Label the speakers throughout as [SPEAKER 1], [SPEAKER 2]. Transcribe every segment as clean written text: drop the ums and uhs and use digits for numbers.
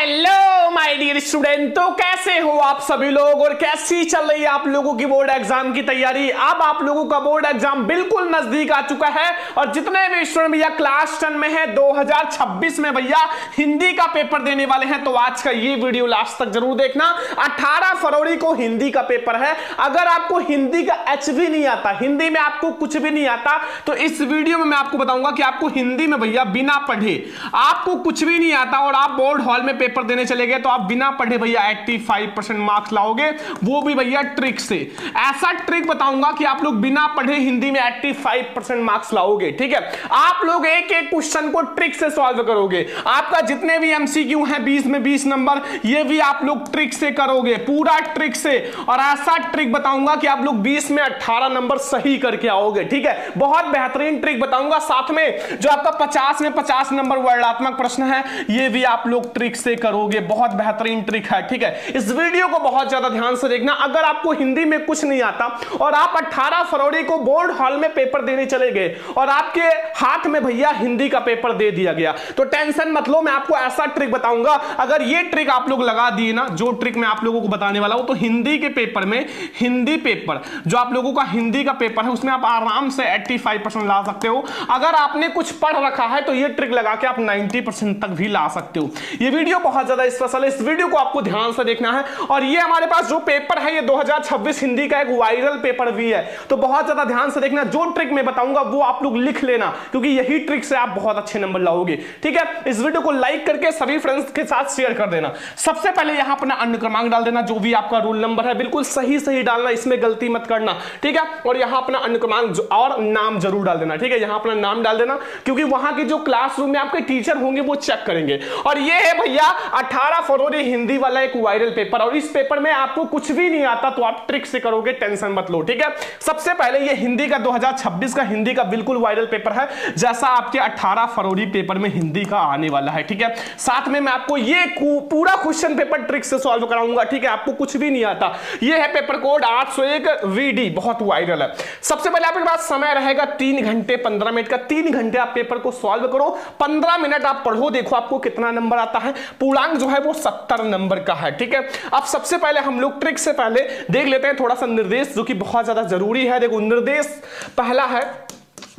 [SPEAKER 1] Hello my dear student, तो कैसे हो आप सभी लोग और कैसी चल रही है आप लोगों की बोर्ड एग्जाम की तैयारी। अब आप लोगों का बोर्ड एग्जाम बिल्कुल नजदीक आ चुका है और जितने भी स्टूडेंट भैया क्लास 10 में है 2026 में भैया हिंदी का पेपर देने वाले हैं, तो आज का ये वीडियो लास्ट तक जरूर देखना। 18 फरवरी को हिंदी का पेपर है। अगर आपको हिंदी का एच भी नहीं आता, हिंदी में आपको कुछ भी नहीं आता, तो इस वीडियो में मैं आपको बताऊंगा कि आपको हिंदी में भैया बिना पढ़े, आपको कुछ भी नहीं आता और आप बोर्ड हॉल में पेपर देने चले गए, तो आप बिना पढ़े भैया 85% मार्क्स लाओगे, वो भी भैया ट्रिक से। ऐसा ट्रिक बताऊंगा कि आप लोग बिना पढ़े हिंदी में 85% मार्क्स लाओगे। ठीक है, आप लोग एक एक क्वेश्चन को ट्रिक से सॉल्व करोगे। आपका जितने भी एमसीक्यू हैं 20 में 20 नंबर, ये भी आप लोग ट्रिक से करोगे, पूरा ट्रिक से। और ऐसा ट्रिक बताऊंगा कि आप लोग 20 में 18 नंबर सही करके आओगे। ठीक है, बहुत बेहतरीन ट्रिक बताऊंगा। साथ में जो आपका 50 में 50 नंबर वर्णात्मक प्रश्न है, ये भी आप लोग ट्रिक से करोगे। बहुत बेहतरीन ट्रिक है। ठीक है, इस वीडियो को बहुत ज्यादा ध्यान से देखना। अगर आपको हिंदी में कुछ नहीं आता और आप 18 फरवरी को बोर्ड हॉल में पेपर देने चले गए और आपके हाथ में भैया हिंदी का पेपर दे दिया गया, तो टेंशन मत लो, मैं आपको ऐसा ट्रिक बताऊंगा। अगर ये ट्रिक आप लोग लगा दिए ना, जो ट्रिक मैं आप लोगों को बताने वाला हूं, तो हिंदी के पेपर में, हिंदी पेपर जो आप लोगों का हिंदी का पेपर है, उसमें आप आराम से 85% ला सकते हो। अगर आपने कुछ पढ़ रखा है तो ये ट्रिक लगा के आप 90% तक भी ला सकते हो। ये वीडियो बहुत ज्यादा स्पेशल है, इस वीडियो को आपको ध्यान से देखना है। और ये हमारे पास जो पेपर है, ये 2026 हिंदी का एक वायरल पेपर भी है, तो बहुत ज्यादा ध्यान से देखना। जो ट्रिक मैं बताऊंगा वो आप लोग लिख लेना, क्योंकि यही ट्रिक से आप बहुत अच्छे नंबर लाओगे। ठीक है, इस वीडियो को लाइक करके सभी फ्रेंड्स के साथ शेयर कर देना। सबसे पहले यहां अपना अन्य क्रमांक डाल देना, जो भी आपका रोल नंबर है बिल्कुल सही सही डालना, इसमें गलती मत करना। ठीक है, और यहां अपना अन्य क्रमांक और नाम जरूर डाल देना। ठीक है, यहां अपना नाम डाल देना, क्योंकि वहां के जो क्लासरूम में आपके टीचर होंगे वो चेक करेंगे। और ये है भैया 18 फरवरी हिंदी वाला एक वायरल पेपर, और इस पेपर में आपको कुछ भी नहीं आता तो आप ट्रिक से करोगे, टेंशन मत लो। ठीक है, सबसे पहले ये हिंदी का 2026 का हिंदी का बिल्कुल वायरल पेपर है, जैसा आपके 18 फरवरी पेपर में हिंदी का आने वाला है। ठीक है, साथ में मैं आपको ये पूरा क्वेश्चन पेपर ट्रिक से सॉल्व कराऊंगा। ठीक है, आपको कुछ भी नहीं आता। ये है पेपर कोड 801 VD, बहुत वायरल है। सबसे पहले आपके पास समय रहेगा 3 घंटे 15 मिनट का। 3 घंटे आप पेपर को सॉल्व करो, 15 मिनट आप पढ़ो, देखो आपको कितना नंबर आता है। पूर्णांक जो है वो 70 नंबर का है। ठीक है, अब सबसे पहले हम लोग ट्रिक से पहले देख लेते हैं थोड़ा सा निर्देश, जो कि बहुत ज्यादा जरूरी है। देखो निर्देश पहला है,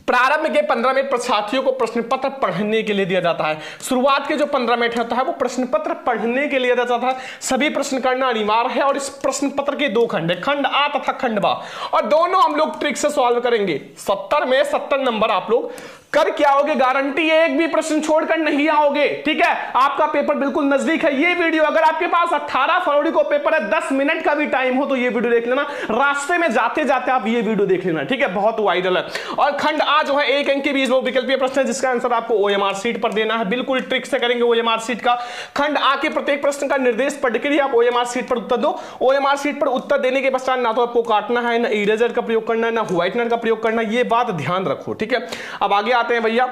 [SPEAKER 1] प्रारंभ के 15 मिनट परीक्षार्थियों को प्रश्न पत्र पढ़ने के लिए दिया जाता है। शुरुआत के जो 15 मिनट होता है वो प्रश्न पत्र पढ़ने के लिए दिया जाता है। सभी प्रश्न करना अनिवार्य है और इस प्रश्न पत्र के 2 खंड है, खंड आ तथा खंड बा, और दोनों हम लोग ट्रिक से सॉल्व करेंगे। 70 में 70 नंबर आप लोग कर क्या आओगे, गारंटी एक भी प्रश्न छोड़कर नहीं आओगे। ठीक है, आपका पेपर बिल्कुल नजदीक है। ये वीडियो अगर आपके पास 18 फरवरी को पेपर है, 10 मिनट का भी टाइम हो तो ये वीडियो देख लेना, रास्ते में जाते जाते आप ये वीडियो देख लेना। ठीक है, बहुत वायरल है। और खंड आ जो है 1 अंक के 20 बहुविकल्पीय प्रश्न है, जिसका आंसर आपको OMR शीट पर देना है। बिल्कुल ट्रिक से करेंगे OMR शीट का। खंड आ के प्रत्येक प्रश्न का निर्देश पढ़ के ही आप OMR शीट पर उत्तर दो। OMR शीट पर उत्तर देने के पश्चात ना तो आपको काटना है, ना इरेजर का प्रयोग करना है, ना व्हाइटनर का प्रयोग करना है, ये बात ध्यान रखो। ठीक है, अब आगे आते हैं भैया।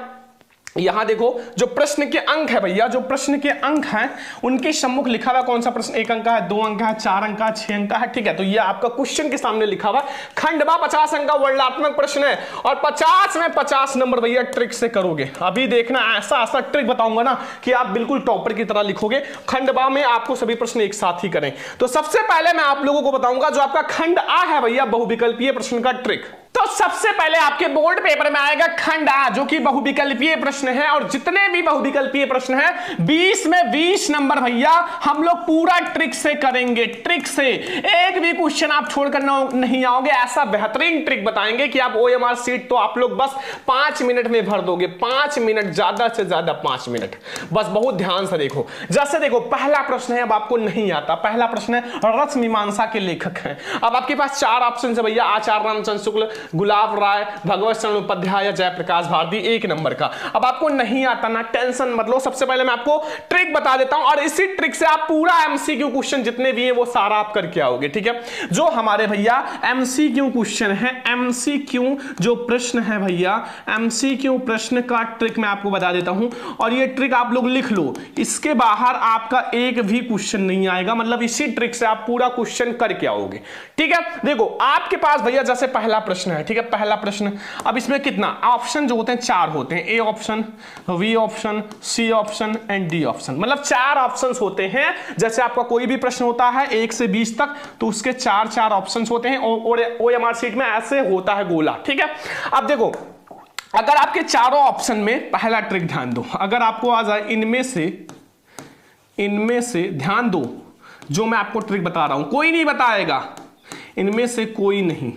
[SPEAKER 1] यहां देखो जो प्रश्न के अंक है भैया, जो प्रश्न के अंक हैं उनके सम्मुख लिखा हुआ कौन सा प्रश्न 1 अंक का है, 2 अंक का है, 4 अंक का है, 6 अंक का है। ठीक है, तो ये आपका क्वेश्चन के सामने लिखा हुआ खंडवा 50 अंक का वर्णात्मक प्रश्न है और 50 में 50 नंबर भैया ट्रिक से करोगे। अभी देखना, ऐसा ट्रिक बताऊंगा ना कि आप बिल्कुल टॉपर की तरह लिखोगे। खंडवा में आपको सभी प्रश्न एक साथ ही करें। तो सबसे पहले मैं आप लोगों को बताऊंगा जो आपका खंड आ है भैया, बहुविकल्पीय प्रश्न का ट्रिक। तो सबसे पहले आपके बोर्ड पेपर में आएगा खंड आ, जो कि बहुविकल्पीय प्रश्न है, और जितने भी बहुविकल्पीय प्रश्न है 20 में 20 नंबर भैया हम लोग पूरा ट्रिक से करेंगे। ट्रिक से एक भी क्वेश्चन आप छोड़कर नहीं आओगे। ऐसा बेहतरीन ट्रिक बताएंगे कि आप OMR शीट तो आप लोग बस 5 मिनट में भर दोगे। 5 मिनट, ज्यादा से ज्यादा 5 मिनट, बस बहुत ध्यान से देखो। जैसे देखो पहला प्रश्न है, अब आपको नहीं आता। पहला प्रश्न है, रस मीमांसा के लेखक हैं। अब आपके पास 4 ऑप्शन है भैया, आचार्य रामचंद्र शुक्ल, गुलाब राय, भगवत शरण उपाध्याय या जयप्रकाश भारती, 1 नंबर का। अब आपको नहीं आता ना, टेंशन मत लो। सबसे पहले मैं आपको ट्रिक बता देता हूं और इसी ट्रिक से आप पूरा MCQ क्वेश्चन जितने भी है वो सारा आप करके आओगे। ठीक है, जो हमारे भैया MCQ क्वेश्चन है, MCQ जो प्रश्न है भैया, MCQ प्रश्न का ट्रिक मैं आपको बता देता हूं और ये ट्रिक आप लोग लिख लो। इसके बाहर आपका एक भी क्वेश्चन नहीं आएगा, मतलब इसी ट्रिक से आप पूरा क्वेश्चन करके आओगे। ठीक है, देखो आपके पास भैया जैसे पहला प्रश्न है, ठीक है, पहला प्रश्न। अब इसमें कितना ऑप्शन जो होते हैं 4 होते हैं, A option, B option, C option and D option, मतलब 4 ऑप्शंस होते हैं। जैसे आपका कोई भी प्रश्न होता है 1 से 20 तक तो उसके 4 ऑप्शंस होते हैं और OMR शीट में ऐसे होता है गोला, ठीक है। अब देखो अगर आपके चारों ऑप्शन में, पहला ट्रिक ध्यान दो, अगर आपको आ जाए इनमें से ध्यान दो, जो मैं आपको ट्रिक बता रहा हूं कोई नहीं बताएगा, इनमें से कोई नहीं,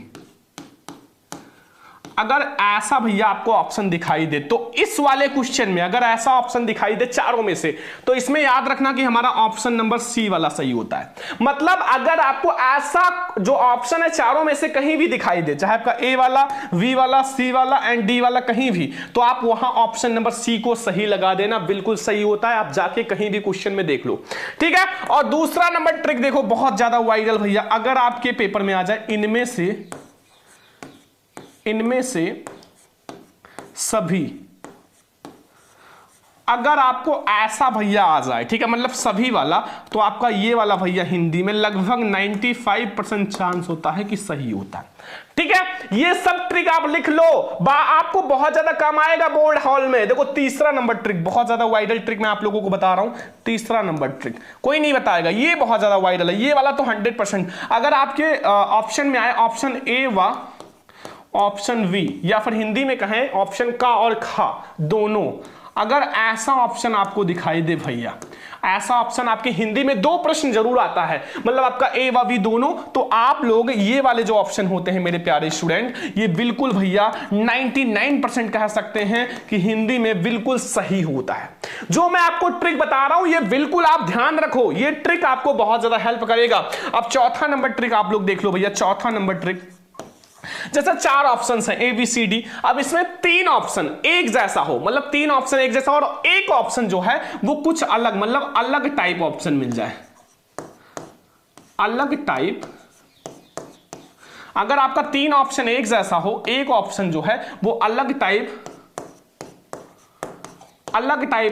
[SPEAKER 1] अगर ऐसा भैया आपको ऑप्शन दिखाई दे तो इस वाले क्वेश्चन में अगर ऐसा ऑप्शन दिखाई दे चारों में से, तो इसमें याद रखना कि हमारा ऑप्शन नंबर सी वाला सही होता है। मतलब अगर आपको ऐसा जो ऑप्शन है चारों में से कहीं भी दिखाई दे, चाहे आपका ए वाला, बी वाला, सी वाला एंड डी वाला कहीं भी, तो आप वहां ऑप्शन नंबर सी को सही लगा देना, बिल्कुल सही होता है। आप जाके कहीं भी क्वेश्चन में देख लो, ठीक है। और दूसरा नंबर ट्रिक देखो, बहुत ज्यादा वायरल भैया, अगर आपके पेपर में आ जाए इनमें से सभी, अगर आपको ऐसा भैया आ जाए, ठीक है, मतलब सभी वाला, तो आपका ये वाला भैया हिंदी में लगभग 95% चांस होता है कि सही होता है, ठीक है। ये सब ट्रिक आप लिख लो, आपको बहुत ज्यादा काम आएगा बोर्ड हॉल में। देखो तीसरा नंबर ट्रिक, बहुत ज्यादा वायरल ट्रिक मैं आप लोगों को बता रहा हूं, तीसरा नंबर ट्रिक कोई नहीं बताएगा, ये बहुत ज्यादा वायरल है, ये वाला तो 100%। अगर आपके ऑप्शन में आए ऑप्शन ए व ऑप्शन वी, या फिर हिंदी में कहें ऑप्शन का और खा दोनों, अगर ऐसा ऑप्शन आपको दिखाई दे भैया, ऐसा ऑप्शन आपके हिंदी में 2 प्रश्न जरूर आता है, मतलब आपका ए व बी दोनों, तो आप लोग ये वाले जो ऑप्शन होते हैं मेरे प्यारे स्टूडेंट, ये बिल्कुल भैया 99% कह सकते हैं कि हिंदी में बिल्कुल सही होता है। जो मैं आपको ट्रिक बता रहा हूं ये बिल्कुल आप ध्यान रखो, ये ट्रिक आपको बहुत ज्यादा हेल्प करेगा। अब चौथा नंबर ट्रिक आप लोग देख लो भैया, चौथा नंबर ट्रिक, जैसे 4 ऑप्शंस हैं ABCD, अब इसमें 3 ऑप्शन एक जैसा हो, मतलब 3 ऑप्शन एक जैसा, और एक ऑप्शन जो है वो कुछ अलग, मतलब अलग टाइप ऑप्शन मिल जाए, अलग टाइप। अगर आपका 3 ऑप्शन एक जैसा हो, एक ऑप्शन जो है वो अलग टाइप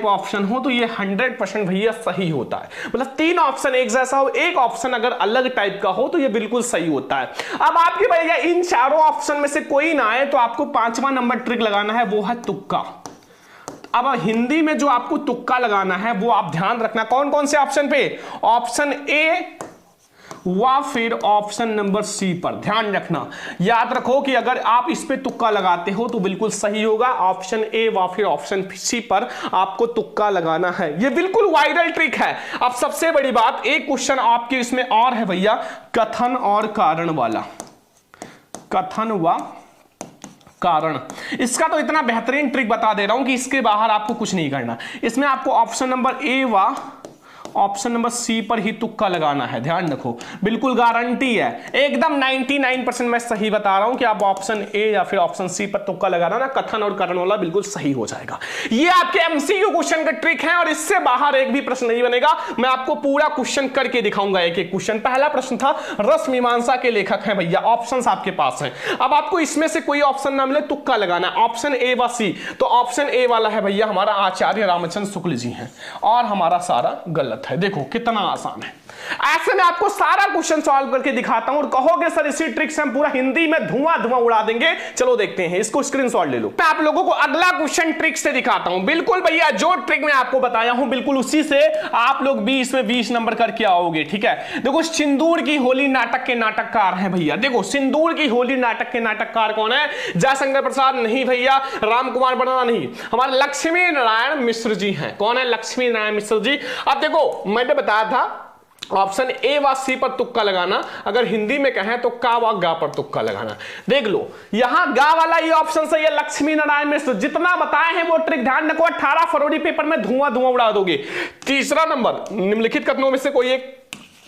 [SPEAKER 1] ऑप्शन हो, तो ये 100% भैया सही होता है। मतलब 3 ऑप्शन एक जैसा हो, एक ऑप्शन अगर अलग टाइप का हो, तो ये बिल्कुल सही होता है। अब आपके भैया इन चारों ऑप्शन में से कोई ना आए, तो आपको 5वां नंबर ट्रिक लगाना है, वो है तुक्का। अब हिंदी में जो आपको तुक्का लगाना है वो आप ध्यान रखना, कौन कौन से ऑप्शन पे, ऑप्शन ए व फिर ऑप्शन नंबर सी पर ध्यान रखना। याद रखो कि अगर आप इस पे तुक्का लगाते हो तो बिल्कुल सही होगा, ऑप्शन ए व फिर ऑप्शन सी पर आपको तुक्का लगाना है। ये बिल्कुल वायरल ट्रिक है। अब सबसे बड़ी बात, एक क्वेश्चन आपके इसमें और है भैया, कथन और कारण वाला, कथन व कारण। इसका तो इतना बेहतरीन ट्रिक बता दे रहा हूं कि इसके बाहर आपको कुछ नहीं करना। इसमें आपको ऑप्शन नंबर ए व ऑप्शन नंबर सी पर ही तुक्का लगाना है, ध्यान रखो, बिल्कुल गारंटी है, एकदम 99% मैं सही बता रहा हूं कि आप ऑप्शन ए या फिर ऑप्शन सी पर तुक्का लगाना ना, कथन और कारण वाला बिल्कुल सही हो जाएगा। ये आपके एमसीक्यू क्वेश्चन का ट्रिक है और इससे बाहर एक भी प्रश्न नहीं बनेगा। मैं आपको पूरा क्वेश्चन करके दिखाऊंगा, एक एक क्वेश्चन। पहला प्रश्न था, रस मीमांसा के लेखक हैं भैया, ऑप्शंस आपके पास हैं। अब आपको इसमें से कोई ऑप्शन ना मिले, तुक्का लगाना है, ऑप्शन ए व सी, तो ऑप्शन ए वाला है भैया हमारा आचार्य रामचंद्र शुक्ल जी हैं, और हमारा सारा गलत है। देखो कितना आसान है। ऐसे में आपको सारा क्वेश्चन सॉल्व करके दिखाता हूं और कहोगे सर इसी ट्रिक से हम पूरा हिंदी में धुआं उड़ा देंगे। चलो देखते हैं, इसको स्क्रीनशॉट ले लो। मैं आप लोगों को अगला क्वेश्चन ट्रिक से दिखाता हूं। बिल्कुल भैया जो ट्रिक मैं आपको बताया हूं बिल्कुल उसी से आप लोग 20 में 20 नंबर करके आओगे, ठीक है। देखो सिंदूर की होली नाटक के नाटककार हैं भैया। देखो सिंदूर की होली नाटक के नाटककार कौन है? जयशंकर प्रसाद नहीं भैया, राम कुमार बराड़ा नहीं, हमारे लक्ष्मी नारायण मिश्र जी हैं। कौन है? लक्ष्मी नारायण मिश्र जी। अब देखो मैंने बताया था ऑप्शन ए व सी पर तुक्का लगाना, अगर हिंदी में कहें तो का व गा पर तुक्का लगाना। देख लो यहां गा वाला ये ऑप्शन सही है, लक्ष्मी नारायण मिश्र। जितना बताए हैं वो ट्रिक ध्यान रखो, 18 फरवरी पेपर में धुआं उड़ा दोगे। तीसरा नंबर, निम्नलिखित कथनों में से कोई एक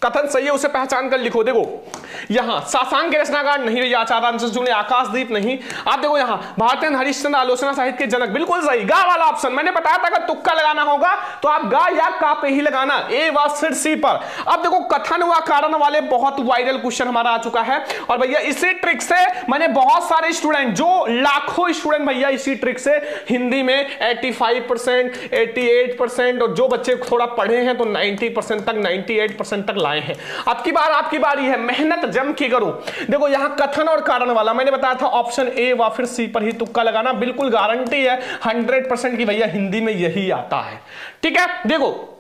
[SPEAKER 1] कथन सही है उसे पहचान कर लिखो। देखो यहां सासांग के रचनाकार नहीं भैया, आचार्य आकाशदीप नहीं। आप देखो यहां भारतेंद्र हरिश्चंद्र आलोचना साहित्य के जनक, बिल्कुल सही। गा वाला ऑप्शन मैंने बताया था, अगर तुक्का लगाना होगा तो आप गा या का पे ही लगाना, ए व फिर सी पर। अब देखो कथन व कारण वाले बहुत वायरल क्वेश्चन हमारा आ चुका है और भैया इसी ट्रिक से मैंने बहुत सारे स्टूडेंट, जो लाखों स्टूडेंट भैया इसी ट्रिक से हिंदी में 85%, 88% और जो बच्चे थोड़ा पढ़े हैं तो 90% तक, 98% तक लाए हैं। अब की बार आपकी बारी है। मेहनत जम के करो। देखो यहां कथन और कारण वाला मैंने बताया था ऑप्शन ए व फिर सी पर ही तुक्का लगाना, बिल्कुल गारंटी है 100% की भैया हिंदी में यही आता है। ठीक है, देखो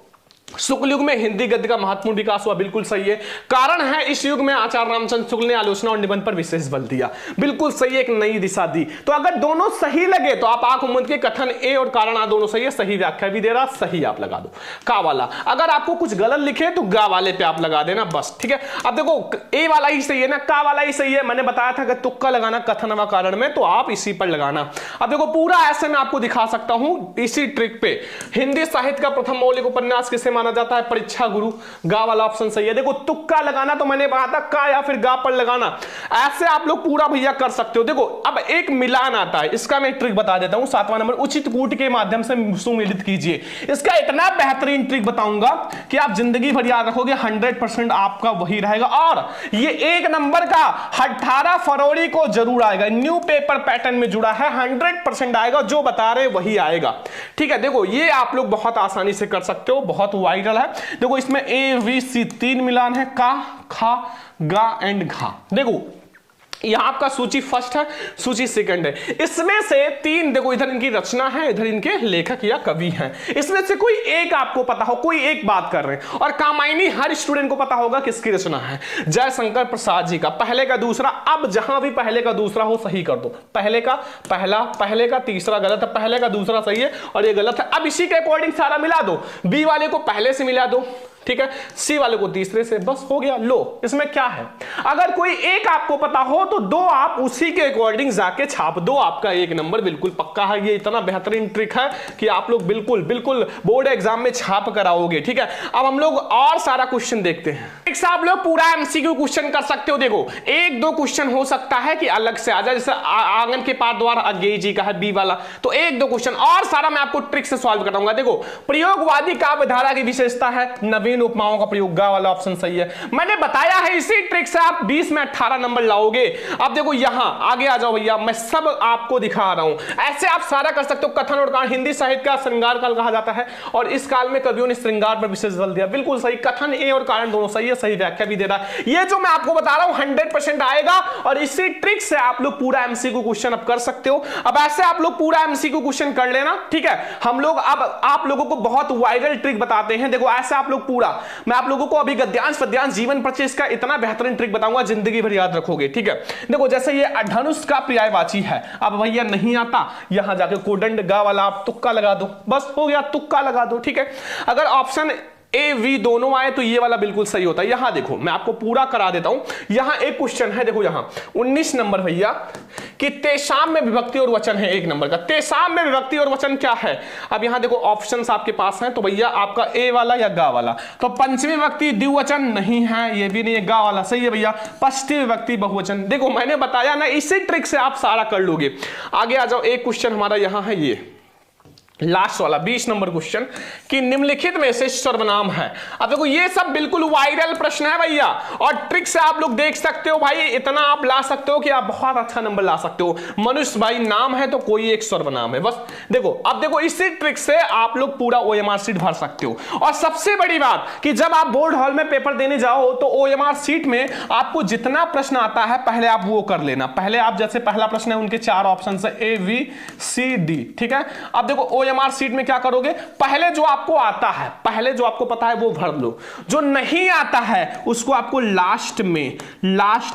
[SPEAKER 1] शुक्ल युग में हिंदी गद्य का महत्वपूर्ण विकास हुआ, बिल्कुल सही है। कारण है इस युग में आचार्य रामचंद्र शुक्ल ने आलोचना और निबंध पर विशेष बल दिया, बिल्कुल सही, एक नई दिशा दी। तो अगर दोनों सही लगे तो आप आंख मूंद के कथन ए और कारण आ दोनों सही है, सही व्याख्या भी दे रहा, सही आप लगा दो का वाला। अगर आपको कुछ गलत लिखे तो गा वाले पे आप लगा देना बस। ठीक है, अब देखो ए वाला ही सही है ना, का वाला ही सही है। मैंने बताया था कि तुक्का लगाना कथन व कारण में, तो आप इसी पर लगाना। अब देखो पूरा ऐसे मैं आपको दिखा सकता हूं इसी ट्रिक पे। हिंदी साहित्य का प्रथम मौलिक उपन्यास किसे माना जाता है? परीक्षा गुरु। गा वाला ऑप्शन सही है। देखो तुक्का लगाना तो मैंने कहा था का या फिर गा पर लगाना, ऐसे आप लोग पूरा भैया कर सकते हो। देखो अब एक मिलान आता है, इसका मैं ट्रिक बता देता हूं। 7वां नंबर, उचित कूट के माध्यम से सुमेलित कीजिए। इसका इतना बेहतरीन ट्रिक बताऊंगा कि आप जिंदगी भर याद रखोगे, 100% आपका वही रहेगा। और ये 1 नंबर का 18 फरवरी को जरूर आएगा, न्यू पेपर पैटर्न में जुड़ा है, 100% आएगा, जो बता रहे वही आएगा। ठीक है, देखो ये आप लोग बहुत आसानी से कर सकते हो, बहुत वायरल है। देखो इसमें ए वी सी 3 मिलान है, का, खा, गा एंड घा। देखो यहां आपका सूची फर्स्ट है, सूची सेकंड है। इसमें से 3 देखो, इधर इनकी रचना है, इधर इनके लेखक या कवि हैं। इसमें से कोई एक आपको पता हो, कोई एक बात कर रहे हैं। और कामायनी हर स्टूडेंट को पता होगा किसकी रचना है, जयशंकर प्रसाद जी का। पहले का दूसरा, अब जहां भी पहले का दूसरा हो सही कर दो। पहले का पहला, पहले का तीसरा गलत है, पहले का दूसरा सही है और ये गलत है। अब इसी के अकॉर्डिंग सारा मिला दो। बी वाले को पहले से मिला दो, ठीक है, सी वाले को तीसरे से, बस हो गया। लो इसमें क्या है, अगर कोई एक आपको पता हो तो 2 आप उसी के अकॉर्डिंग जाके छाप दो, आपका 1 नंबर बिल्कुल पक्का है। ये इतना बेहतरीन ट्रिक है कि आप लोग बिल्कुल बिल्कुल बोर्ड एग्जाम में छाप कर आओगे। ठीक है, अब हम लोग और सारा क्वेश्चन देखते हैं। एक साहब लोग पूरा एमसीक्यू क्वेश्चन कर सकते हो। देखो 1-2 क्वेश्चन हो सकता है कि अलग से आ जाए, जैसे आंगन के पार द्वार अज्ञेय जी का है बी वाला, तो 1-2 क्वेश्चन और सारा मैं आपको ट्रिक से सॉल्व कराऊंगा। देखो प्रयोगवादी काव्य धारा की विशेषता है नवीन उपमाओं का प्रयोग, गा वाला ऑप्शन सही है। मैंने बताया है इसी ट्रिक से आप 20 में 18 नंबर लाओगे। अब देखो यहां आगे आ जाओ भैया, मैं सब आपको दिखा रहा हूं, ऐसे आप सारा कर सकते हो। कथन और कारण हिंदी साहित्य का श्रृंगार काल कहा जाता है और इस काल में कवियों ने श्रृंगार पर विशेष बल दिया, बिल्कुल सही। कथन ए और कारण दोनों सही है, सही व्याख्या भी दे रहा है। ये जो मैं आपको बता रहा हूं 100% आएगा और इसी ट्रिक से आप लोग पूरा एमसीक्यू क्वेश्चन अब कर सकते हो। अब ऐसे आप लोग पूरा एमसीक्यू क्वेश्चन कर लेना। ठीक है, हम लोग अब आप लोगों को बहुत वायरल ट्रिक बताते हैं। देखो ऐसे आप लोग पूरा, मैं आप लोगों को अभी गद्यांश पद्यांश जीवन परिचय इसका इतना बेहतरीन ट्रिक बताऊंगा, जिंदगी भर याद रखोगे। ठीक है, देखो जैसे ये धनुष का पर्यायवाची है, अब भैया नहीं आता, यहां जाके कोदंड गा वाला आप तुक्का लगा दो, बस हो गया, तुक्का लगा दो। ठीक है, अगर ऑप्शन ए वी दोनों आए तो ये वाला बिल्कुल सही होता है। यहां देखो मैं आपको पूरा करा देता हूं। यहां एक क्वेश्चन है, देखो यहां 19 नंबर भैया कि तेषाम में विभक्ति और वचन है 1 नंबर का। तेषाम में विभक्ति और वचन क्या है? अब यहां देखो ऑप्शंस आपके पास हैं, तो भैया आपका ए वाला या गा वाला। तो पंचमी विभक्ति द्विवचन नहीं है, ये भी नहीं है, गा वाला सही है भैया। षष्ठी विभक्ति बहुवचन, देखो मैंने बताया ना, इसी ट्रिक से आप सारा कर लोगे। आगे आ जाओ, एक क्वेश्चन हमारा यहां है, ये लास्ट वाला 20 नंबर क्वेश्चन कि निम्नलिखित में से सर्वनाम है। अब देखो ये सब बिल्कुल वायरल प्रश्न है भैया, और ट्रिक से आप लोग देख सकते हो भाई, इतना आप ला सकते हो कि आप बहुत अच्छा नंबर ला सकते हो। मनुष्य भाई नाम है तो कोई एक सर्वनाम है, बस देखो। अब देखो इसी ट्रिक से आप लोग पूरा ओएमआर सीट भर सकते हो। और सबसे बड़ी बात कि जब आप बोर्ड हॉल में पेपर देने जाओ तो ओएमआर सीट में आपको जितना प्रश्न आता है पहले आप वो कर लेना। पहले आप, जैसे पहला प्रश्न है, उनके 4 ऑप्शन है ए बी सी डी, ठीक है। अब देखो ओएमआर सीट में क्या करोगे, पहले जो आपको आता है, पहले जो आपको पता है वो भर लो, जो नहीं आता है उसको आपको लास्ट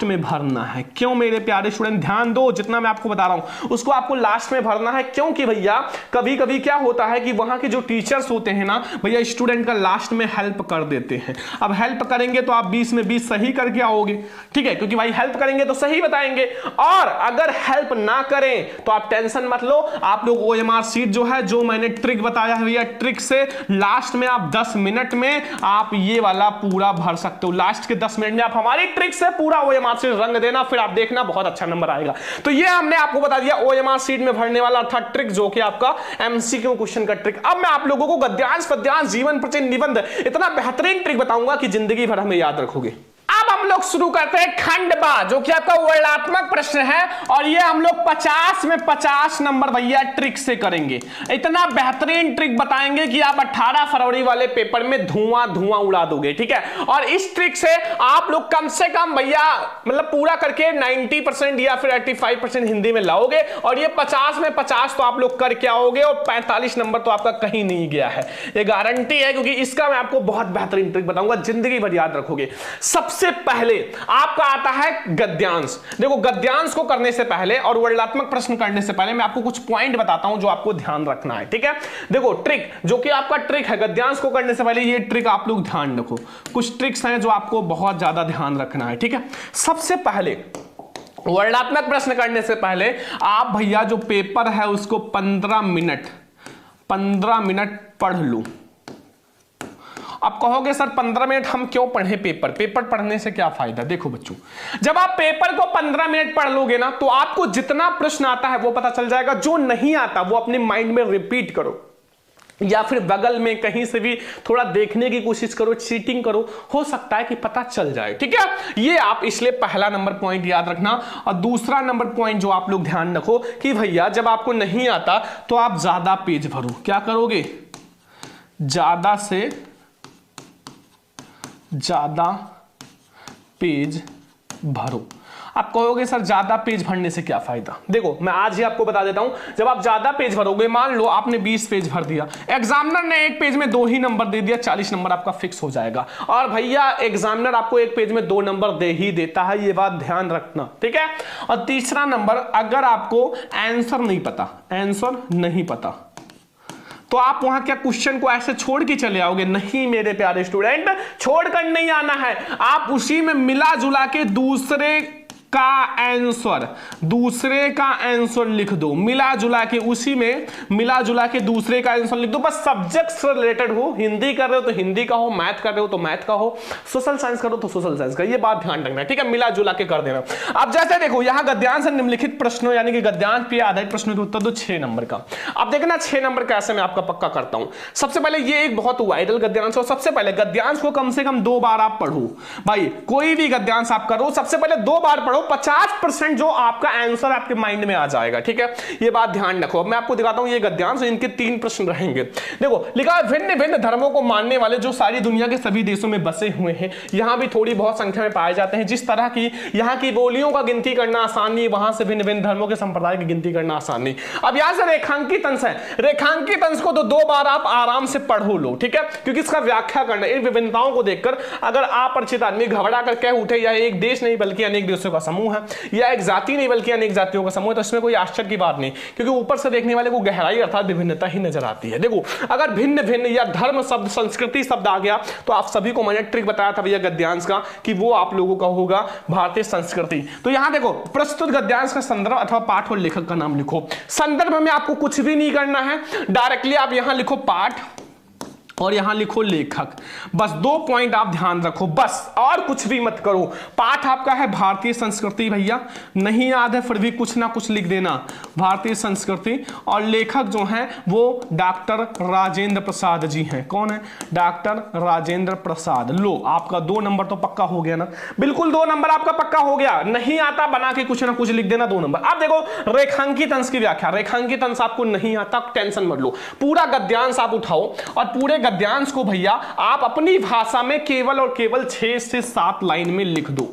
[SPEAKER 1] में भरना है। क्यों मेरे प्यारे स्टूडेंट, ध्यान दो, जितना मैं आपको बता रहा हूं उसको आपको लास्ट में भरना है। क्योंकि भैया कभी कभी क्या होता है कि वहां के जो टीचर्स होते हैं ना भैया, स्टूडेंट का लास्ट में हेल्प कर देते हैं। अब हेल्प करेंगे तो आप 20 में 20 सही करके आओगे, ठीक है, क्योंकि भाई हेल्प करेंगे तो सही बताएंगे। और अगर हेल्प ना करें तो आप टेंशन मत लो, आप लोग ओएमआर सीट जो है, जो मैंने ट्रिक बताया है भैया, ट्रिक से लास्ट में आप 10 मिनट में आप ये वाला पूरा भर सकते हो। लास्ट के 10 मिनट में आप हमारी ट्रिक से पूरा ओएमआर सीट रंग देना, फिर आप देखना बहुत अच्छा नंबर आएगा। तो ये हमने आपको बता दिया ओएमआर सीट में भरने वाला अर्थात ट्रिक, जो कि आपका एमसीक्यू क्वेश्चन का ट्रिक। अब मैं आप लोगों को गद्यांश पद्यांश जीवन परिचय निबंध इतना बेहतरीन ट्रिक बताऊंगा कि जिंदगी भर हमें याद रखोगे। अब हम लोग शुरू करते हैं खंड बा, जो कि आपका वर्णनात्मक प्रश्न है, और ये हम लोग 50 में 50 नंबर भैया ट्रिक से करेंगे। इतना बेहतरीन ट्रिक बताएंगे कि आप 18 फरवरी वाले पेपर में धुआं धुआं उड़ा दोगे, ठीक है। और इस ट्रिक से आप लोग कम से कम भैया मतलब पूरा करके 90% या फिर 85% हिंदी में लाओगे, और ये 50 में 50 तो आप लोग करके आओगे, और 45 नंबर तो आपका कहीं नहीं गया है, ये गारंटी है, क्योंकि इसका मैं आपको बहुत बेहतरीन ट्रिक बताऊंगा, जिंदगी भर याद रखोगे। सबसे पहले आपका आता है गद्यांश। देखो गद्यांश को करने से पहले और वर्णनात्मक प्रश्न करने से पहले मैं आपको कुछ पॉइंट बताता हूं जो आपको ध्यान रखना है, ठीक है। देखो ट्रिक, जो कि आपका ट्रिक है गद्यांश को करने से पहले, ये ट्रिक आप लोग ध्यान रखो। कुछ ट्रिक्स हैं जो आपको बहुत ज्यादा ध्यान रखना है, ठीक है। सबसे पहले वर्णनात्मक प्रश्न करने से पहले आप भैया जो पेपर है उसको 15 मिनट पढ़ लो। आप कहोगे सर 15 मिनट हम क्यों पढ़े पेपर पढ़ने से क्या फायदा? देखो बच्चों, जब आप पेपर को 15 मिनट पढ़ लोगे ना, तो आपको जितना प्रश्न आता है वो पता चल जाएगा, जो नहीं आता वो अपने माइंड में रिपीट करो, या फिर बगल में कहीं से भी थोड़ा देखने की कोशिश करो, चीटिंग करो, हो सकता है कि पता चल जाए, ठीक है। ये आप इसलिए पहला नंबर पॉइंट याद रखना। और दूसरा नंबर पॉइंट जो आप लोग ध्यान रखो कि भैया जब आपको नहीं आता तो आप ज्यादा पेज भरो। क्या करोगे? ज्यादा से ज्यादा पेज भरो। आप कहोगे सर ज्यादा पेज भरने से क्या फायदा? देखो मैं आज ही आपको बता देता हूं, जब आप ज्यादा पेज भरोगे, मान लो आपने 20 पेज भर दिया, एग्जामिनर ने एक पेज में 2 ही नंबर दे दिया, 40 नंबर आपका फिक्स हो जाएगा। और भैया एग्जामिनर आपको एक पेज में 2 नंबर दे ही देता है, ये बात ध्यान रखना, ठीक है। और तीसरा नंबर, अगर आपको आंसर नहीं पता तो आप वहां क्या क्वेश्चन को ऐसे छोड़ के चले आओगे? नहीं मेरे प्यारे स्टूडेंट, छोड़कर नहीं आना है, आप उसी में मिला जुला के दूसरे का आंसर लिख दो। मिला जुला के उसी में मिला जुला के दूसरे का आंसर लिख दो। बस सब्जेक्ट से रिलेटेड हो, हिंदी कर रहे हो तो हिंदी का हो, मैथ कर रहे हो तो मैथ का हो, सोशल साइंस करो तो सोशल साइंस का, ये बात ध्यान रखना है, ठीक है। मिला जुला के कर देना। अब जैसे देखो यहाँ गद्यांश से निम्नलिखित प्रश्नों यानी कि गद्यांश पे आधारित प्रश्नों के उत्तर दो 6 नंबर का। अब देखना 6 नंबर कैसे मैं आपका पक्का करता हूं। सबसे पहले ये एक बहुत वायरल गद्यांश हो, सबसे पहले गद्यांश को कम से कम 2 बार आप पढ़ो। भाई कोई भी गद्यांश आप करो, सबसे पहले 2 बार पढ़ो, 50% जो आपका आंसर आपके माइंड में आ जाएगा, ठीक है। ये बात ध्यान रखो। अब मैं आपको दिखाता हूं ये गद्यांश, इनके 3 प्रश्न रहेंगे। देखो लिखा है, भिन्न भिन्न धर्मों को मानने वाले जो सारी दुनिया के सभी देशों में बसे हुए हैं, यहां भी थोड़ी बहुत संख्या में पाए जाते हैं। जिस तरह की यहां की बोलियों का गिनती करना आसान नहीं, वहां से भिन्न भिन्न धर्मों के संप्रदाय की गिनती करना आसान नहीं। अब यहां से रेखांकित अंश है, रेखांकित अंश को तो 2 बार आप आराम से पढ़ लो, ठीक है, क्योंकि इसका व्याख्या करना, इन विभिन्नताओं को देखकर अगर अपरिचित आदमी घबरा कर कह उठे या एक देश नहीं बल्कि अनेक देशों का समूह है, या एक जाति नहीं बल्कि अनेक जातियों का समूह, तो इसमें कोई आश्चर्य की बात नहीं, क्योंकि ऊपर से देखने वाले को गहराई अर्थात विभिन्नता ही नजर आती है। देखो अगर भिन्न भिन्न या धर्म शब्द, संस्कृति शब्द आ गया तो आप सभी को मैंने ट्रिक बताया था भैया गद्यांश का कि वो आप लोगों का होगा भारतीय संस्कृति। तो यहां देखो, प्रस्तुत गद्यांश का संदर्भ अथवा पाठ और लेखक का नाम लिखो। संदर्भ में आपको कुछ भी नहीं करना है, डायरेक्टली आप यहां लिखो पाठ और यहां लिखो लेखक। बस 2 पॉइंट आप ध्यान रखो, बस और कुछ भी मत करो। पाठ आपका है भारतीय संस्कृति, भैया नहीं याद है फिर भी कुछ ना कुछ लिख देना, भारतीय संस्कृति। और लेखक जो हैं वो डॉक्टर राजेंद्र प्रसाद जी हैं। कौन है? डॉक्टर राजेंद्र प्रसाद। लो आपका 2 नंबर तो पक्का हो गया ना, बिल्कुल 2 नंबर आपका पक्का हो गया। नहीं आता बना के कुछ ना कुछ लिख देना, 2 नंबर। अब देखो रेखांकित अंश की व्याख्या, रेखांकित अंश आपको नहीं आता, टेंशन मत लो, पूरा गद्यांश आप उठाओ और पूरे गद्यांश को भैया आप अपनी भाषा में केवल और केवल 6 से 7 लाइन में लिख दो।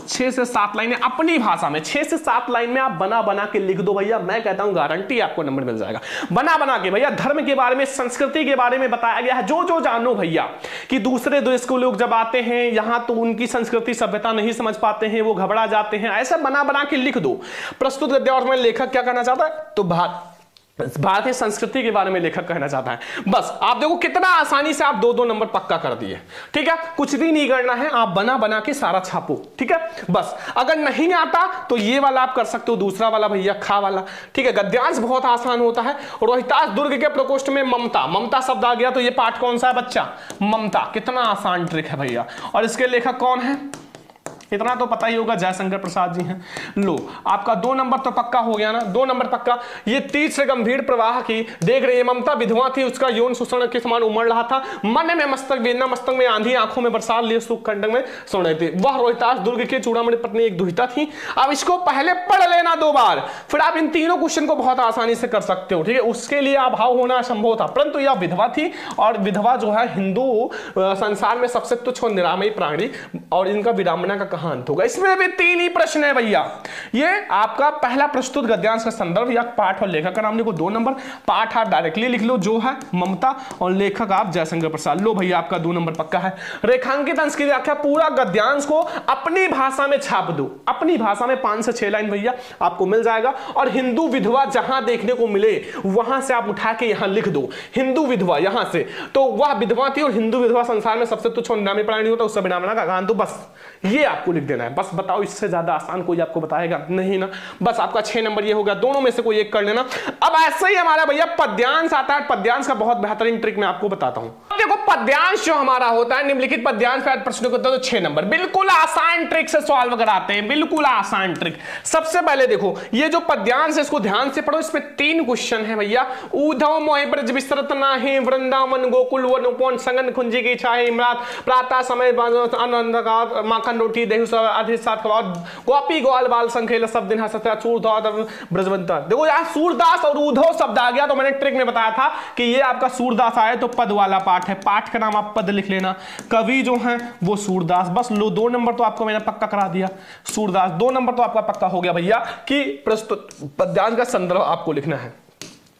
[SPEAKER 1] 6 से 7 लाइन अपनी भाषा में, 6 से 7 लाइन में आप बना बना के लिख दो भैया, मैं कहता हूं गारंटी आपको नंबर मिल जाएगा। बना बना के भैया धर्म के बारे में, संस्कृति के बारे में बताया गया है, जो जो जानो भैया कि दूसरे देश को लोग जब आते हैं यहां तो उनकी संस्कृति सभ्यता नहीं समझ पाते हैं, वो घबरा जाते हैं, ऐसा बना बना के लिख दो। प्रस्तुत गद्यांश में लेखक क्या करना चाहता है? तो भारतीय संस्कृति के बारे में लेखक कहना चाहता है। बस आप देखो कितना आसानी से आप 2-2 नंबर पक्का कर दिए, ठीक है। कुछ भी नहीं करना है, आप बना बना के सारा छापो, ठीक है। बस अगर नहीं आता तो ये वाला आप कर सकते हो, दूसरा वाला भैया खा वाला, ठीक है। गद्यांश बहुत आसान होता है। रोहितास दुर्ग के प्रकोष्ठ में ममता, ममता शब्द आ गया तो ये पाठ कौन सा है बच्चा? ममता। कितना आसान ट्रिक है भैया। और इसके लेखक कौन है? इतना तो पता ही होगा, जयशंकर प्रसाद जी हैं। लो आपका 2 नंबर तो पक्का हो गया ना, 2 नंबर पक्का। ये तीसरे गंभीर प्रवाह की देख रही है ममता, विधवा थी, उसका यौन शोषण के समान उमड़ रहा था, मन में मस्तक वेदना, मस्तक में आंधी, आंखों में बरसात लिए सुख कंडक में सो रहे थे। वह रोहितास दुर्ग के चूड़ामणि पत्नी एक दुहिता थी। अब इसको पहले पढ़ लेना 2 बार, फिर आप इन तीनों क्वेश्चन को बहुत आसानी से कर सकते हो, ठीक है। उसके लिए अभाव होना असंभव था, परंतु यह विधवा थी, और विधवा जो है हिंदू संसार में सबसे तुच्छ और निरामयी प्राणी, और इनका विडंबना का कहां अंत होगा। इसमें भी 3 ही प्रश्न है भैया। ये आपका पहला प्रस्तुत गद्यांश का संदर्भ या पाठ और लेखक का नाम लिखो 2 नंबर, पाठ आप डायरेक्टली लिख लो जो है ममता, और लेखक आप जयशंकर प्रसाद। लो भैया आपका 2 नंबर पक्का है। रेखांकित अंश की व्याख्या, पूरा गद्यांश को अपनी भाषा में छाप दो, अपनी भाषा में 5 से 6 लाइन भैया आपको मिल जाएगा। और हिंदू विधवा जहां देखने को मिले वहां से आप उठा के यहां लिख दो, हिंदू विधवा यहां से, तो वह विधवा थी और हिंदू विधवा संसार में सबसे तुच्छ और निरामयी प्राणी होता है, उससे विडंबना का कहां, तो बस ये आपको लिख देना है। बस बताओ, इससे ज्यादा आसान कोई आपको बताएगा नहीं ना। बस आपका 6 नंबर ये हो गया, दोनों में से कोई एक कर लेना। अब ऐसे ही हमारा भैया पद्यांश आता है, पद्यांश का बहुत बेहतरीन ट्रिक मैं आपको बताता हूं। देखो पद्यांश जो हमारा होता है, निम्नलिखित पद्यांश पे प्रश्न को तो 6 नंबर, बिल्कुल आसान ट्रिक से सॉल्व कराते हैं, बिल्कुल आसान ट्रिक। सबसे पहले देखो ये जो पद्यांश है इसको ध्यान से पढ़ो, इसमें 3 क्वेश्चन है भैया। ऊधव मोहि ब्रज विस्तरत नाहि, वृंदावन गोकुल वन उपवन संगन कुंजी की छाई, इमरात प्रातः समय आनंदकार माखन रोटी देहु सब अधिसात खबर, गोपी ग्वाल बाल संखेल सब दिन हंसता सूरदास ब्रजवंता। देखो यहाँ सूरदास और ऊधव शब्द आ गया, तो मैंने ट्रिक में बताया था कि ये आपका सूरदास आए तो पद वाला पाठ है, पाठ का नाम आप पद लिख लेना, कवि जो है वो सूरदास। बस लो 2 नंबर तो आपको मैंने पक्का करा दिया, सूरदास 2 नंबर तो आपका पक्का हो गया भैया कि प्रस्तुत पद्यांश का संदर्भ आपको लिखना है।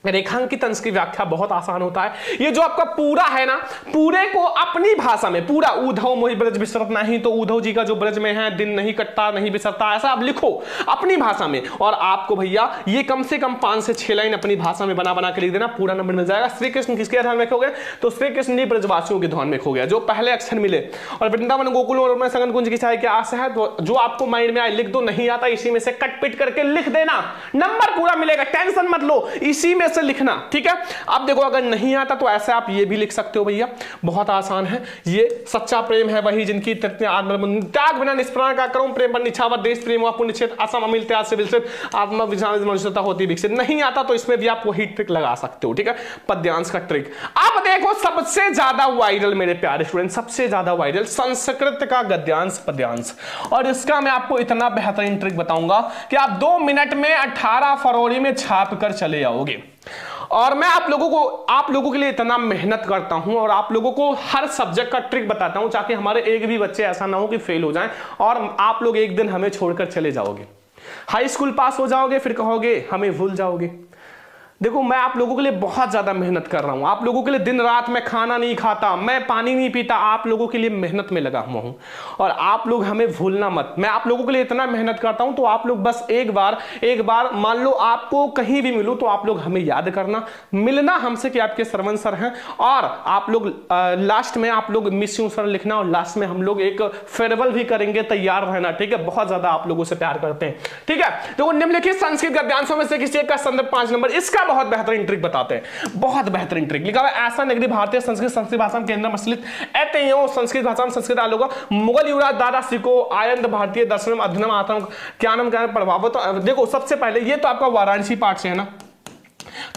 [SPEAKER 1] रेखांकित अंश की व्याख्या बहुत आसान होता है, ये जो आपका पूरा है ना, पूरे को अपनी भाषा में पूरा, ऊधव मोहि ब्रज विसरत नहीं, तो ऊधव जी का जो ब्रज में है दिन नहीं कटता नहीं बिसरता, ऐसा आप लिखो अपनी भाषा में। और आपको भैया ये कम से कम 5 से 6 लाइन अपनी भाषा में बना बना के लिख देना, पूरा नंबर मिल जाएगा। श्री कृष्ण किसके ध्यान में खो गए, तो श्री कृष्ण ने ब्रजवासियों के ध्यान में खो गया, जो पहले अक्षर मिले। और वृंदावन गोकुल और संगन कुंज की छाया क्या आशा है, तो जो आपको माइंड में आए लिख दो, नहीं आता इसी में से कट पिट करके लिख देना, नंबर पूरा मिलेगा, टेंशन मत लो, इसी में से लिखना, ठीक है। अब देखो अगर नहीं आता तो ऐसे आप ये भी लिख सकते हो भैया, बहुत आसान है। ये सच्चा प्रेम है वही जिनकी त्याग बिना निष्प्राण का करूं, प्रेम पर निछावर देश प्रेम व पुण्य क्षेत्र असम अमिल त्याग से विकसित आत्मा मनुष्यता होती विकसित। नहीं आता तो इसमें भी आप वही ट्रिक लगा सकते हो, ठीक है, पद्यांश का ट्रिक। अब देखो सबसे ज्यादा वायरल मेरे प्यारे स्टूडेंट, सबसे ज्यादा वायरल संस्कृत का गद्यांश पद्यांश, और इसका मैं आपको इतना बेहतरीन ट्रिक बताऊंगा कि आप 2 मिनट में 18 फरवरी में छाप कर चले आओगे। और मैं आप लोगों के लिए इतना मेहनत करता हूं और आप लोगों को हर सब्जेक्ट का ट्रिक बताता हूं, ताकि हमारे एक भी बच्चे ऐसा ना हो कि फेल हो जाएं और आप लोग एक दिन हमें छोड़कर चले जाओगे, हाई स्कूल पास हो जाओगे, फिर कहोगे हमें भूल जाओगे। देखो मैं आप लोगों के लिए बहुत ज्यादा मेहनत कर रहा हूं, आप लोगों के लिए दिन रात मैं खाना नहीं खाता, मैं पानी नहीं पीता, आप लोगों के लिए मेहनत में लगा हुआ हूं। और आप लोग हमें भूलना मत, मैं आप लोगों के लिए इतना मेहनत करता हूं, तो आप लोग बस एक बार मान लो आपको कहीं भी मिलूं तो आप लोग हमें याद करना, मिलना हमसे कि आपके सरवण सर हैं, और आप लोग लास्ट में आप लोग मिस यू सर लिखना, और लास्ट में हम लोग एक फेयरवेल भी करेंगे, तैयार रहना, ठीक है। बहुत ज्यादा आप लोगों से प्यार करते हैं, ठीक है। तो निम्नलिखित संस्कृत गद्यांशों में से किसी एक का संदर्भ 5 नंबर, इसका बहुत बेहतरीन ट्रिक बताते हैं, बहुत बेहतरीन ट्रिक लिखा है। ऐसा नगरी भारतीय संस्कृत भाषा में केंद्र मसलित एतयो संस्कृत भाषा में संस्कृत आलोक मुगल युवराज दादा सिको आयंद भारतीय दर्शन अध्ययन आत्म ज्ञानम प्रभावित। देखो सबसे पहले ये तो आपका वाराणसी पाठ से है ना,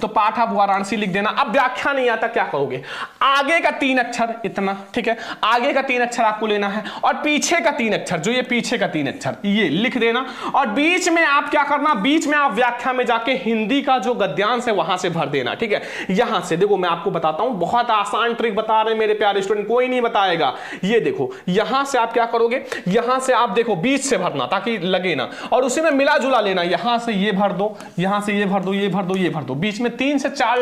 [SPEAKER 1] तो पाठ आप वाराणसी लिख देना। अब व्याख्या नहीं आता क्या कहोगे, आगे का 3 अक्षर इतना, ठीक है, आगे का 3 अक्षर आपको लेना है, और पीछे का 3 अक्षर, जो ये पीछे का 3 अक्षर ये लिख देना, और बीच में आप क्या करना, बीच में आप व्याख्या में जाके हिंदी का जो गद्यांश है वहां से भर देना, ठीक है। यहां से देखो मैं आपको बताता हूं, बहुत आसान ट्रिक बता रहे हैं मेरे प्यारे स्टूडेंट, कोई नहीं बताएगा। ये देखो यहां से आप क्या करोगे, यहां से आप देखो बीच से भरना ताकि लगे ना, और उसी में मिला जुला लेना, यहां से ये भर दो, यहां से ये भर दो, ये भर दो, ये भर दो, बीच में 3 से 4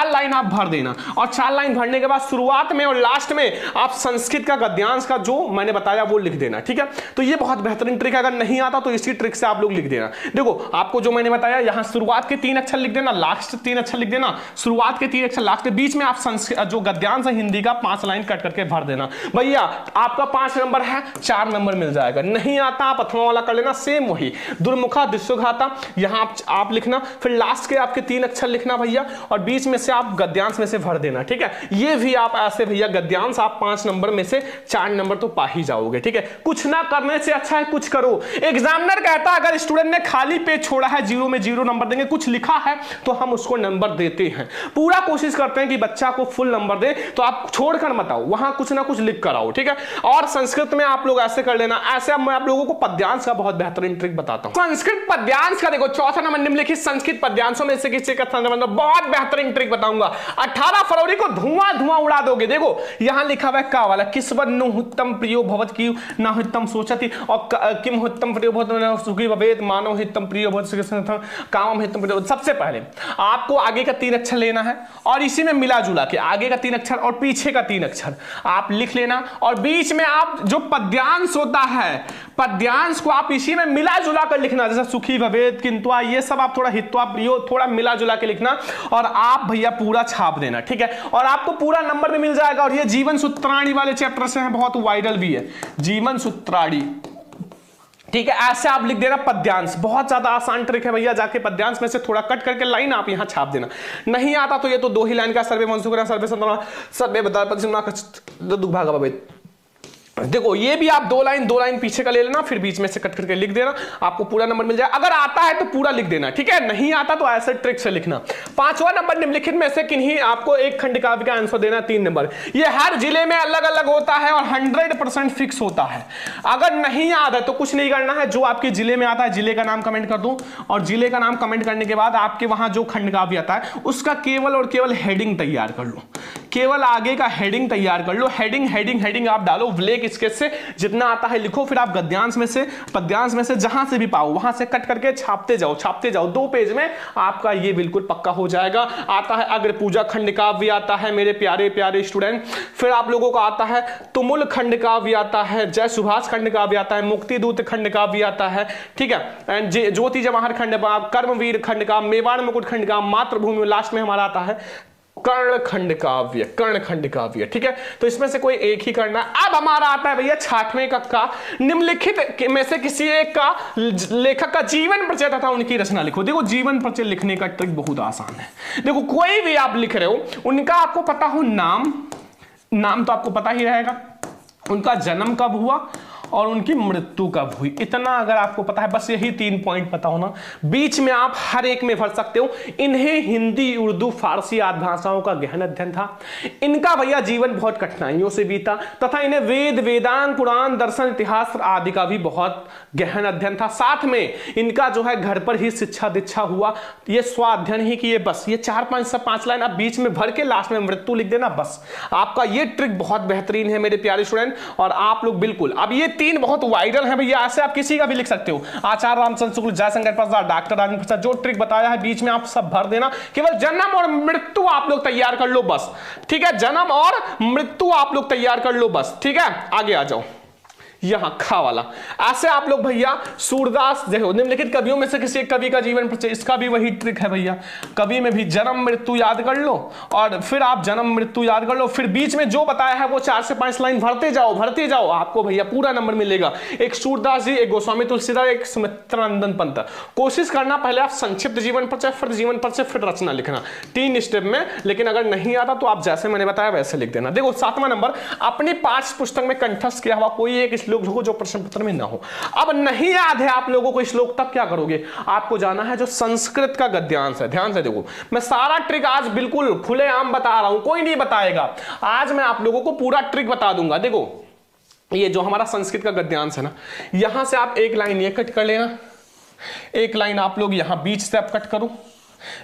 [SPEAKER 1] लाइन आप भर देना। और 4 लाइन भरने के बाद शुरुआत में और लास्ट में आप संस्कृत का गद्यांश का जो मैंने बताया वो लिख देना, ठीक है। तो ये बहुत बेहतरीन ट्रिक है, अगर नहीं आता तो इसी ट्रिक से आप लोग लिख देना। देखो आपको जो मैंने बताया, यहां शुरुआत के 3 अक्षर लिख देना, लास्ट 3 अक्षर लिख देना, शुरुआत के 3 अक्षर, लास्ट के बीच में आप संस्कृत जो गद्यांश है हिंदी का 5 लाइन कट करके भर देना। भैया आपका 5 नंबर है, 4 नंबर मिल जाएगा। नहीं आता आप अथवा वाला कर लेना, सेम वही दुर्मुखा दृश्यघाता यहां आप लिखना, फिर लास्ट के आपके 3 अक्षर अक्षर लिखना भैया और बीच में से आप गद्यांश में से भर देना, ठीक है। ये भी आप ऐसे भैया गद्यांश आप 5 नंबर में से 4 नंबर तो पा ही जाओगे, ठीक है। कुछ ना करने से अच्छा है कुछ करो। एग्जामिनर कहता है अगर स्टूडेंट ने खाली पेज छोड़ा है 0 में 0 नंबर देंगे, कुछ लिखा है तो हम उसको नंबर देते हैं। पूरा कोशिश करते हैं कि बच्चा को फुल नंबर दे, तो आप छोड़कर मत आओ, वहां कुछ ना कुछ लिख कर आओ, ठीक है। और संस्कृत में आप लोग ऐसे कर लेना, ऐसे मैं आप लोगों को पद्यांश का बहुत बेहतरीन ट्रिक बताता हूं। संस्कृत पद्यांश का देखो चौथा नंबर निम्नलिखित संस्कृत पद्यांशों में से किसी का बहुत बेहतरीन ट्रिक बताऊंगा। 18 फरवरी को धुआं धुआं उड़ा दोगे। देखो यहां लिखा हुआ है का वाला किसवत नु हितम प्रियो भवत की ना हितम सोचति और किम हितम प्रियो भवत सुखी भवेत मानव हितम प्रियो भवत काम हितम प्रियो। सबसे पहले आपको आगे का 3 अक्षर लेना है और इसी में मिला जुला के आगे का 3 अक्षर और पीछे का 3 अक्षर आप लिख लेना और बीच में आप जो पद्यांश होता है पद्यांश को आप इसी में मिला जुला कर लिखना, जैसे सुखी भवेत किंतु ये सब आप थोड़ा हित्वा प्रियो थोड़ा मिला जुला के लिखना और आप भैया पूरा छाप देना, ठीक है। और आपको पूरा नंबर भी मिल जाएगा। और ये जीवन सूत्राणी वाले चैप्टर से है, बहुत वायरल भी है जीवन सूत्राणी, ठीक है। ऐसे आप लिख देना पद्यांश, बहुत ज्यादा आसान ट्रिक है भैया। जाके पद्यांश में से थोड़ा कट करके लाइन आप यहां छाप देना। नहीं आता तो ये तो 2 ही लाइन का सर्वे मनसुख सर्वे संतना सर्वे बता दुर्भागा भवेत। देखो ये भी आप 2 लाइन पीछे का ले लेना, फिर बीच में से कट करके लिख देना, आपको पूरा नंबर मिल जाए। अगर आता है तो पूरा लिख देना, ठीक है। नहीं आता तो ऐसे ट्रिक से लिखना। 5वां नंबर निम्नलिखित में से किन्हीं आपको एक खंड काव्य का आंसर देना 3 नंबर। ये हर जिले में अलग अलग होता है और 100% फिक्स होता है। अगर नहीं याद है तो कुछ नहीं करना है, जो आपके जिले में आता है जिले का नाम कमेंट कर दो और जिले का नाम कमेंट करने के बाद आपके वहां जो खंड काव्य आता है उसका केवल और केवल हेडिंग तैयार कर लो, केवल आगे का हेडिंग तैयार कर लो। हेडिंग आप डालो ब्लैक स्केच से, जितना आता है लिखो, फिर आप गद्यांश में से पद्यांश में से जहां से भी पाओ वहां से कट करके छापते जाओ। 2 पेज में आपका ये बिल्कुल पक्का हो जाएगा। आता है अग्र पूजा खंड काव्य आता है मेरे प्यारे प्यारे स्टूडेंट। फिर आप लोगों को आता है तुमुल खंड काव्य आता है, जय सुभाष खंड काव्य आता है, मुक्ति दूत खंड काव्य आता है, ठीक है। ज्योति जवाहर खंड, कर्मवीर खंड का, मेवाड़ मुकुट खंड का, मातृभूमि, लास्ट में हमारा आता है कर्ण खंड काव्य, ठीक है। तो इसमें से कोई एक ही करना। अब हमारा आता है भैया 6वें का निम्नलिखित में से किसी एक का लेखक का जीवन परिचय तथा उनकी रचना लिखो। देखो जीवन परिचय लिखने का ट्रिक बहुत आसान है। देखो कोई भी आप लिख रहे हो, उनका आपको पता हो नाम तो आपको पता ही रहेगा, उनका जन्म कब हुआ और उनकी मृत्यु कब हुई, इतना अगर आपको पता है, बस यही 3 पॉइंट पता होना। बीच में आप हर एक में भर सकते हो। इन्हें हिंदी, उर्दू, फारसी आदि भाषाओं का गहन अध्ययन था। इनका भैया जीवन बहुत कठिनाइयों से बीता तथा इन्हें वेद, वेदांत, पुराण, दर्शन, इतिहास आदि का भी बहुत गहन अध्ययन था। साथ में इनका जो है घर पर ही शिक्षा दीक्षा हुआ, ये स्वाध्ययन ही किए। बस ये 4-5 लाइन आप बीच में भर के लास्ट में मृत्यु लिख देना, बस आपका ये ट्रिक बहुत बेहतरीन है मेरे प्यारे स्टूडेंट। और आप लोग बिल्कुल, अब ये 3 बहुत वायरल है भैया, ऐसे आप किसी का भी लिख सकते हो। आचार्य रामचंद्र शुक्ल, जयशंकर प्रसाद, डॉक्टर राजेंद्र प्रसाद, जो ट्रिक बताया है बीच में आप सब भर देना। केवल जन्म और मृत्यु आप लोग तैयार कर लो बस, ठीक है। जन्म और मृत्यु आप लोग तैयार कर लो बस, ठीक है। आगे आ जाओ, यहां खा वाला। ऐसे आप लोग भैया सूरदास देखो निम्नलिखित कवियों में से किसी एक कवि का जीवन परिचय, इसका भी वही ट्रिक है भैया। कवि में भी जन्म मृत्यु याद कर लो और फिर आप जन्म मृत्यु याद कर लो, फिर बीच में जो बताया है वो 4 से 5 लाइन भरते जाओ, आपको भैया पूरा नंबर मिलेगा। एक सूरदास जी, एक गोस्वामी तुलसीदास, एक सुमित्रानंदन पंत। कोशिश करना पहले आप संक्षिप्त जीवन परिचय, फिर जीवन परिचय, फिर रचना लिखना, 3 स्टेप में। लेकिन अगर नहीं आता तो आप जैसे मैंने बताया वैसे लिख देना। देखो 7वां नंबर, अपनी पाठ्य पुस्तक में कंठस्थ किया हुआ कोई एक श्लोक जो प्रश्न पत्र में ना हो। अब नहीं याद है आप लोगों को श्लोक, तब क्या करोगे, आपको जाना है जो संस्कृत का गद्यांश है। ध्यान से देखो, मैं सारा ट्रिक आज बिल्कुल खुलेआम बता रहा हूं, कोई नहीं बताएगा। आज मैं आप लोगों को पूरा ट्रिक बता दूंगा। देखो ये जो हमारा संस्कृत का गद्यांश है ना, यहां से आप एक लाइन ये कट कर लेना, एक लाइन आप लोग यहां बीच से आप कट करो,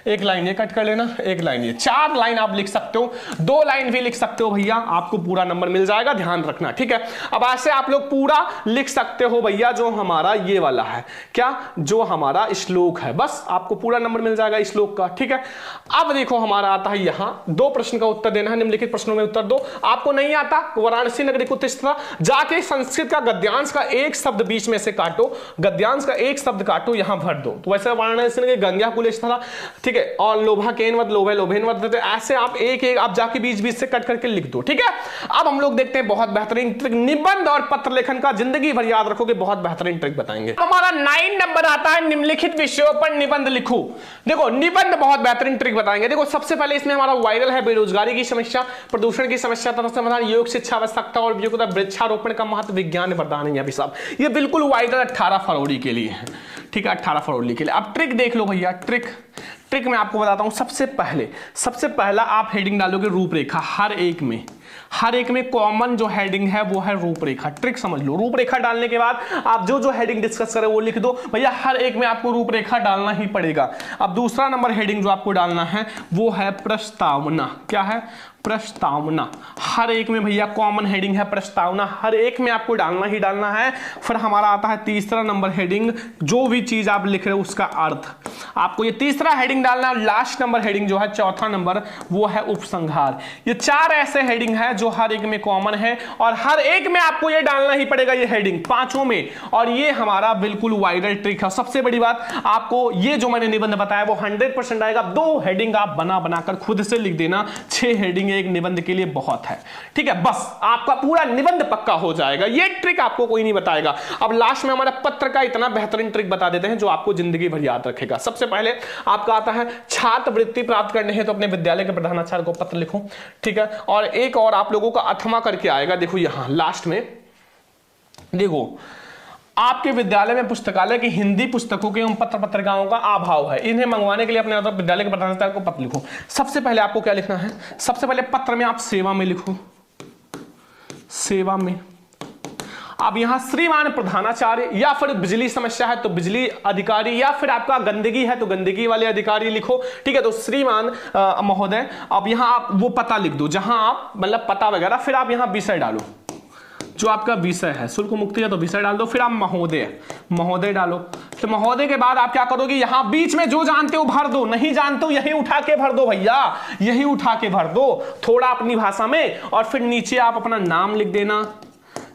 [SPEAKER 1] एक लाइन ये कट कर लेना, एक लाइन ये, 4 लाइन आप लिख सकते हो, 2 लाइन भी लिख सकते हो भैया, आपको पूरा नंबर मिल जाएगा, ध्यान रखना, ठीक है। अब ऐसे आप लोग पूरा लिख सकते हो भैया, जो हमारा ये वाला है क्या, जो हमारा श्लोक है, बस आपको पूरा नंबर मिल जाएगा श्लोक का, ठीक है। अब देखो हमारा आता है यहां 2 प्रश्न का उत्तर देना है, निम्नलिखित प्रश्नों में उत्तर दो। आपको नहीं आता, वाराणसी नगरी को तिष्ठा, जाके संस्कृत का गद्यांश का एक शब्द बीच में से काटो, गद्यांश का एक शब्द काटो, यहां भर दो। तो वैसे वाराणसी नगरी गंगा कुलेश था, ठीक है, और लोभा केनवत, लोभे लोभेनवत, तो ऐसे आप एक एक आप जाके बीच बीच से कट करके लिख दो। ठीक है, अब हम लोग देखते हैं बहुत बेहतरीन ट्रिक, निबंध और पत्र लेखन का जिंदगी भर याद रखोगे, बहुत बेहतरीन ट्रिक बताएंगे। हमारा 9 नंबर आता है, निम्नलिखित विषयों पर निबंध लिखो। देखो निबंध बहुत बेहतरीन ट्रिक बताएंगे। देखो सबसे पहले इसमें हमारा वायरल है बेरोजगारी की समस्या, प्रदूषण की समस्या, तथा समाधान, योग, शिक्षा, आवश्यकता और उपयोगिता, वृक्षारोपण का महत्व, विज्ञान वरदान है। साहब ये बिल्कुल वायरल 18 फरवरी के लिए है। ठीक है, 18 फरवरी के लिए। अब ट्रिक देख लो भैया, ट्रिक मैं आपको बताता हूं। सबसे पहला आप हेडिंग डालोगे रूपरेखा। हर एक में कॉमन जो हेडिंग है वो है रूपरेखा। ट्रिक समझ लो, रूपरेखा डालने के बाद आप जो हेडिंग डिस्कस करें वो लिख दो भैया। हर एक में आपको रूपरेखा डालना ही पड़ेगा। अब दूसरा नंबर हेडिंग जो आपको डालना है वो है प्रस्तावना। क्या है? प्रस्तावना। हर एक में भैया कॉमन हेडिंग है प्रस्तावना, हर एक में आपको डालना ही डालना है। फिर हमारा आता है तीसरा नंबर हेडिंग, जो भी चीज आप लिख रहे हो उसका अर्थ, आपको ये तीसरा हेडिंग डालना। लास्ट नंबर हेडिंग जो है चौथा नंबर वो है उपसंहार। ये 4 ऐसे हेडिंग है जो हर एक में कॉमन है और हर एक में आपको ये डालना ही पड़ेगा, ये हेडिंग पांचों में। और ये हमारा बिल्कुल वायरल ट्रिक है। सबसे बड़ी बात, आपको ये जो मैंने निबंध बताया वो 100% आएगा। 2 हेडिंग आप बनाकर खुद से लिख देना, 6 हेडिंग एक निबंध के लिए बहुत है। ठीक है, बस आपका पूरा निबंध पक्का हो जाएगा। ये ट्रिक आपको कोई नहीं बताएगा। अब लास्ट में हमारा पत्र का इतना बेहतरीन ट्रिक बता देते हैं जो आपको जिंदगी भर याद रखेगा। सबसे पहले आपका आता है छात्रवृत्ति प्राप्त करने है तो अपने विद्यालय के प्रधानाचार्य को पत्र लिखो। ठीक है, और एक और आप लोगों का अथवा करके आएगा। देखो यहां लास्ट में देखो, आपके विद्यालय में पुस्तकालय की हिंदी पुस्तकों के एवं पत्र पत्रिकाओं का अभाव है, इन्हें मंगवाने के लिए अपने विद्यालय के प्रधानाचार्य को पत्र लिखो। सबसे पहले आपको क्या लिखना है? सबसे पहले पत्र में आप सेवा में लिखो, सेवा में। अब यहां श्रीमान प्रधानाचार्य, या फिर बिजली समस्या है तो बिजली अधिकारी, या फिर आपका गंदगी है तो गंदगी वाले अधिकारी लिखो। ठीक है, तो श्रीमान महोदय। अब यहां आप वो पता लिख दो जहां आप मतलब पता वगैरह, फिर आप यहां विषय डालो, जो आपका विषय है शुल्क मुक्ति है तो विषय डाल दो। फिर आप महोदय डालो। तो महोदय के बाद आप क्या करोगे, यहां बीच में जो जानते हो भर दो, नहीं जानते हो यही उठा के भर दो भैया, यही उठा के भर दो थोड़ा अपनी भाषा में। और फिर नीचे आप अपना नाम लिख देना।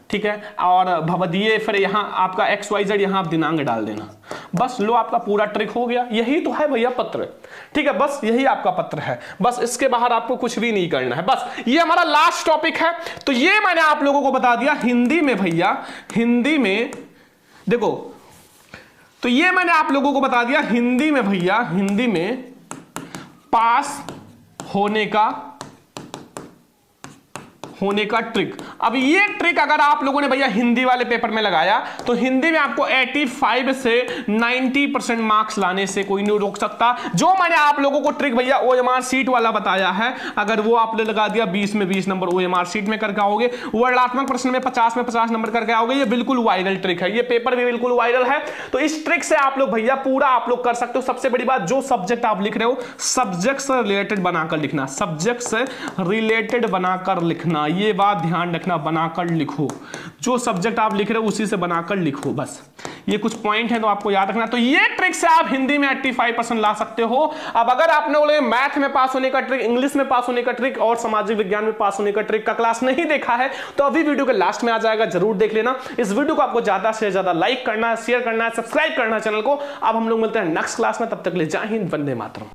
[SPEAKER 1] ठीक है, और भवदीय, फिर यहां आपका XYZ, यहां आप दिनांक डाल देना। बस लो, आपका पूरा ट्रिक हो गया। यही तो है भैया पत्र। ठीक है, बस यही आपका पत्र है। बस इसके बाहर आपको कुछ भी नहीं करना है। बस ये हमारा लास्ट टॉपिक है। तो ये मैंने आप लोगों को बता दिया हिंदी में भैया, हिंदी में देखो, तो ये मैंने आप लोगों को बता दिया हिंदी में भैया, हिंदी में पास होने का ट्रिक। अब ये ट्रिक अगर आप लोगों ने भैया हिंदी वाले पेपर में लगाया तो हिंदी में आपको 85 से 90% मार्क्स लाने से कोई नहीं रोक सकता। जो मैंने आप लोगों को ट्रिक भैया OMR शीट वाला बताया है, अगर वो आपने लगा दिया 20 में 20 नंबर OMR शीट में करके आओगे, वर्णनात्मक प्रश्न में 50 में 50 नंबर करके आओगे। ये बिल्कुल वायरल ट्रिक है, ये पेपर भी बिल्कुल वायरल है। तो इस ट्रिक से आप लोग भैया पूरा आप लोग कर सकते हो। सबसे बड़ी बात, जो सब्जेक्ट आप लिख रहे हो सब्जेक्ट से रिलेटेड बनाकर लिखना, सब्जेक्ट से रिलेटेड बनाकर लिखना, ये बात ध्यान रखना, बनाकर लिखो। जो सब्जेक्ट आप लिख रहे हो उसी से बनाकर लिखो। बस ये कुछ पॉइंट है तो आपको याद रखना। तो ये ट्रिक से आप हिंदी में 85% ला सकते हो। अब अगर आपने बोले मैथ में पास होने का ट्रिक, इंग्लिश में पास होने का ट्रिक और सामाजिक विज्ञान में पास होने का ट्रिक का क्लास नहीं देखा है तो अभी वीडियो के लास्ट में आ जाएगा, जरूर देख लेना। इस वीडियो को आपको ज्यादा से ज्यादा लाइक करना है, शेयर करना है, सब्सक्राइब करना है चैनल को। अब हम लोग मिलते हैं नेक्स्ट क्लास में, तब तक ले जय हिंद, वंदे मातरम।